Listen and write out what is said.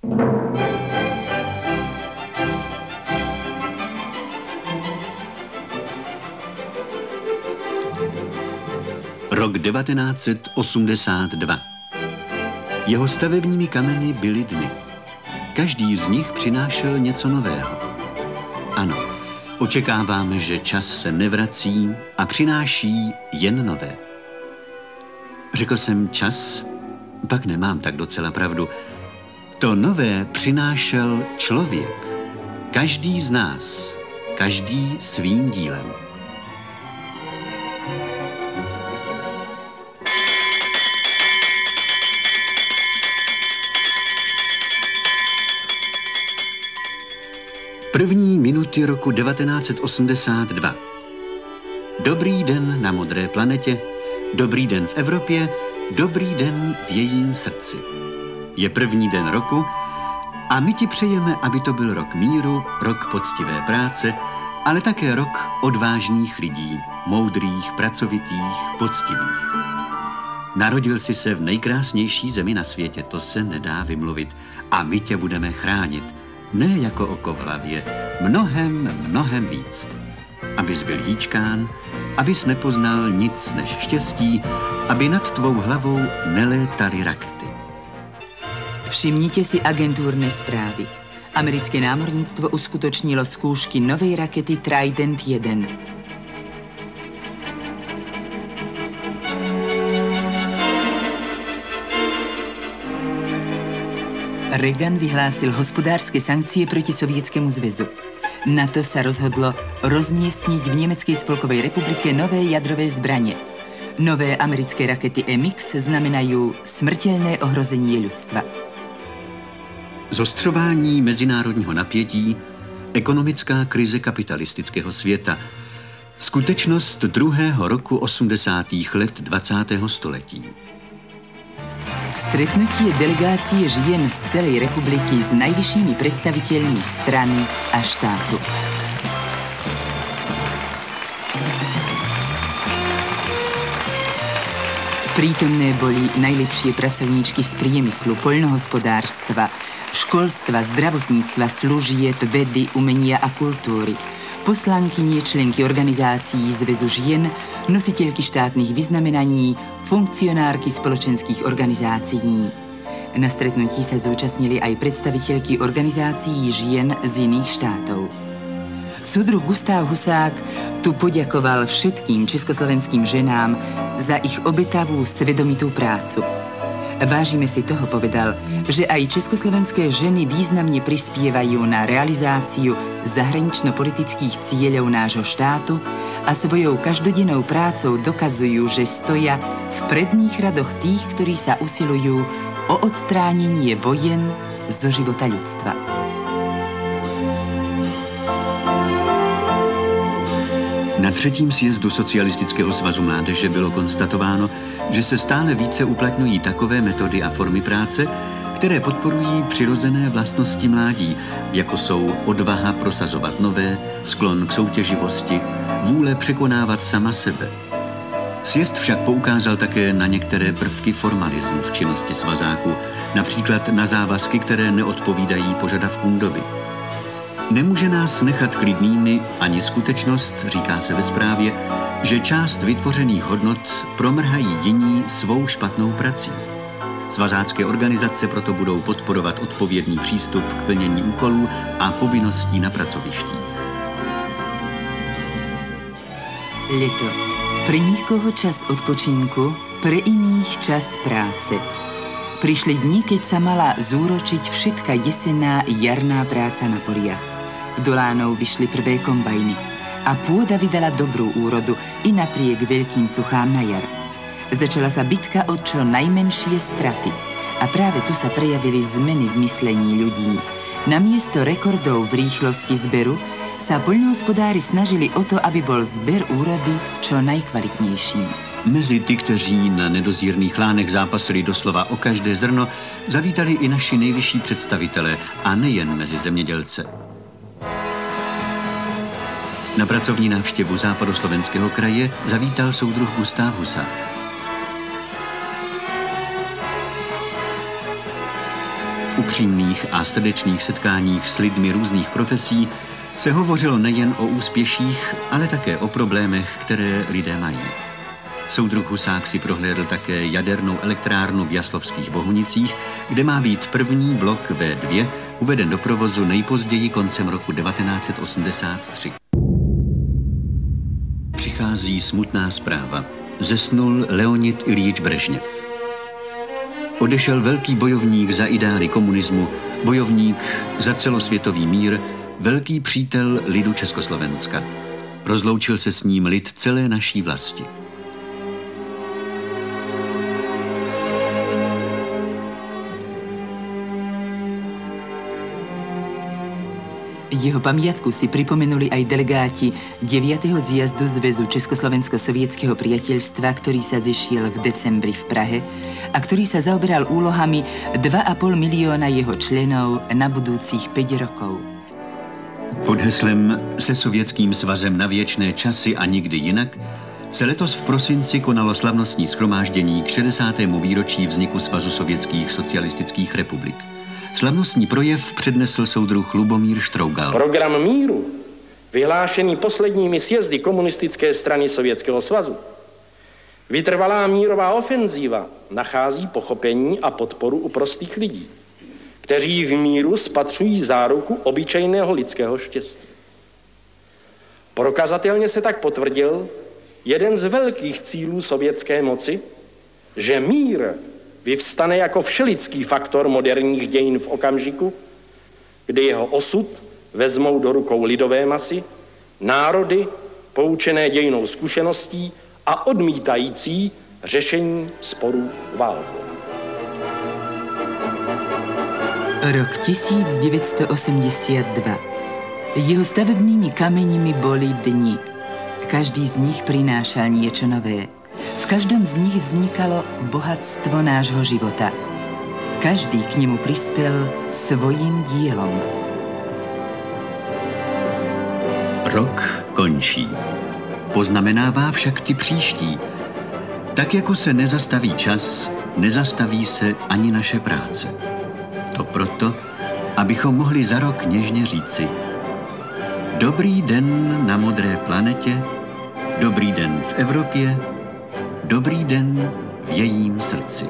Rok 1982. Jeho stavebními kameny byly dny. Každý z nich přinášel něco nového. Ano, očekáváme, že čas se nevrací a přináší jen nové. Řekl jsem čas, pak nemám tak docela pravdu. To nové přinášel člověk. Každý z nás, každý svým dílem. První minuty roku 1982. Dobrý den na modré planetě, dobrý den v Evropě, dobrý den v jejím srdci. Je první den roku a my ti přejeme, aby to byl rok míru, rok poctivé práce, ale také rok odvážných lidí, moudrých, pracovitých, poctivých. Narodil jsi se v nejkrásnější zemi na světě, to se nedá vymluvit. A my tě budeme chránit. Ne jako oko v hlavě, mnohem víc. Abys byl hýčkán, abys nepoznal nic než štěstí, aby nad tvou hlavou nelétaly rakety. Všimnite si agentúrne správy. Americké námorníctvo uskutočnilo skúšky novej rakety Trident 1. Reagan vyhlásil hospodárske sankcie proti Sovietskému zväzu. NATO sa rozhodlo rozmiestniť v Nemeckej spolkovej republike nové jadrové zbranie. Nové americké rakety MX znamenajú smrteľné ohrozenie ľudstva. Zostřování mezinárodního napětí, ekonomická krize kapitalistického světa, skutečnost druhého roku 80. let 20. století. Stretnutie delegácie žien z celej republiky s najvyššími predstaviteľmi strany a štátu. Prítomné boli najlepšie pracovníčky z priemyslu, poľnohospodárstva, školstva, zdravotníctva, služieb, vedy, umenia a kultúry, poslankynie, členky organizácií Zväzu žien, nositeľky štátnych vyznamenaní, funkcionárky spoločenských organizácií. Na stretnutí sa zúčastnili aj predstaviteľky organizácií žien z iných štátov. Súdruh Gustav Husák tu poďakoval všetkým československým ženám za ich obetavú, svedomitú prácu. Vážime si toho, povedal, že aj československé ženy významne prispievajú na realizáciu zahranično-politických cieľov nášho štátu a svojou každodennou prácou dokazujú, že stoja v predných radoch tých, ktorí sa usilujú o odstránenie vojen zo života ľudstva. Na třetím sjezdu Socialistického svazu mládeže bylo konstatováno, že se stále více uplatňují takové metody a formy práce, které podporují přirozené vlastnosti mládí, jako jsou odvaha prosazovat nové, sklon k soutěživosti, vůle překonávat sama sebe. Sjezd však poukázal také na některé prvky formalismu v činnosti svazáku, například na závazky, které neodpovídají požadavkům doby. Nemůže nás nechat klidnými ani skutečnost, říká se ve zprávě, že část vytvořených hodnot promrhají jiní svou špatnou prací. Svazácké organizace proto budou podporovat odpovědný přístup k plnění úkolů a povinností na pracovištích. Leto. Pre nikoho čas odpočinku, pre iných čas práce. Prišli dni, keď sa mala zúročiť všetka jesenná i jarná práca na poliach. Do lánov vyšli prvé kombajny a pôda vydala dobrú úrodu i napriek veľkým suchám na jar. Začala sa bitka o čo najmenšie straty a práve tu sa prejavili zmeny v myslení ľudí. Namiesto rekordov v rýchlosti zberu sa poľnohospodári snažili o to, aby bol zber úrody čo najkvalitnější. Mezi ty, kteří na nedozírných lánech zápasili doslova o každé zrno, zavítali i naši nejvyšší představitelé a nejen mezi zemědělce. Na pracovní návštěvu západoslovenského kraje zavítal soudruh Gustav Husák. V v upřímných a srdečných setkáních s lidmi různých profesí se hovořilo nejen o úspěších, ale také o problémech, které lidé mají. Soudruh Husák si prohlédl také jadernou elektrárnu v Jaslovských Bohunicích, kde má být první blok V2 uveden do provozu nejpozději koncem roku 1983. Přichází smutná zpráva. Zesnul Leonid Iljič Brežněv. Odešel velký bojovník za ideály komunismu, bojovník za celosvětový mír, velký přítel lidu Československa. Rozloučil se s ním lid celé naší vlasti. Jeho pamiatku si pripomenuli aj delegáti 9. zjazdu Zväzu Československo-sovietskeho priateľstva, ktorý sa zišiel v decembri v Prahe a ktorý sa zaoberal úlohami 2,5 milióna jeho členov na budúcich 5 rokov. Pod heslem Se Sovětským svazem na věčné časy a nikdy jinak se letos v prosinci konalo slavnostní shromáždění k 60. výročí vzniku Svazu sovětských socialistických republik. Slavnostní projev přednesl soudruh Lubomír Štrougal. Program míru, vyhlášený posledními sjezdy komunistické strany Sovětského svazu, vytrvalá mírová ofenzíva nachází pochopení a podporu u prostých lidí, kteří v míru spatřují záruku obyčejného lidského štěstí. Prokazatelně se tak potvrdil jeden z velkých cílů sovětské moci, že mír vyvstane jako všelidský faktor moderních dějin v okamžiku, kdy jeho osud vezmou do rukou lidové masy, národy poučené dějinnou zkušeností a odmítající řešení sporů válkou. Rok 1982. Jeho stavebnými kameňmi boli dni. Každý z nich prinášal niečo nové. V každom z nich vznikalo bohatstvo nášho života. Každý k nemu prispel svojím dielom. Rok končí. Poznamenává však ty příští. Tak jako se nezastaví čas, nezastaví se ani naše práce. To proto, abychom mohli za rok něžně říci: dobrý den na modré planetě, dobrý den v Evropě, dobrý den v jejím srdci.